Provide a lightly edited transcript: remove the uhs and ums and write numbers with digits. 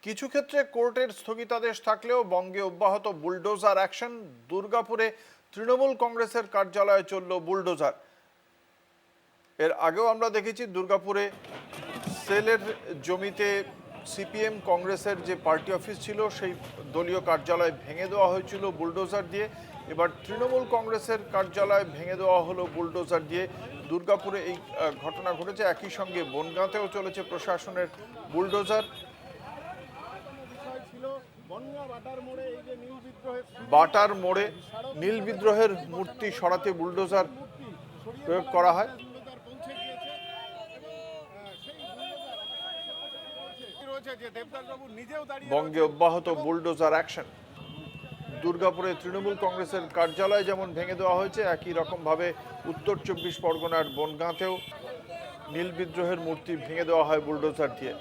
কিছু ক্ষেত্রে কোর্টের স্থগিতাদেশ থাকলেও বঙ্গে অব্যাহত বুলডোজার অ্যাকশন। দুর্গাপুরে তৃণমূল কংগ্রেসের কার্যালয়ে চলল বুলডোজার। এর আগেও আমরা দেখেছি দুর্গাপুরে সেলের জমিতে সিপিএম কংগ্রেসের যে পার্টি অফিস ছিল সেই দলীয় কার্যালয় ভেঙে দেওয়া হয়েছিল বুলডোজার দিয়ে। এবার তৃণমূল কংগ্রেসের কার্যালয় ভেঙে দেওয়া হলো বুলডোজার দিয়ে। দুর্গাপুরে এই ঘটনা ঘটেছে। একই সঙ্গে বনগাঁতেও চলেছে প্রশাসনের বুলডোজার। বাটার মোড়ে নীল বিদ্রোহের মূর্তি সরাতে বুলডোজার প্রয়োগ করা হয়। বঙ্গে অব্যাহত বুলডোজার অ্যাকশন। দুর্গাপুরে তৃণমূল কংগ্রেসের কার্যালয় যেমন ভেঙে দেওয়া হয়েছে, একই রকমভাবে উত্তর 24 পরগনার বনগাঁতেও নীল বিদ্রোহের মূর্তি ভেঙে দেওয়া হয় বুলডোজার দিয়ে।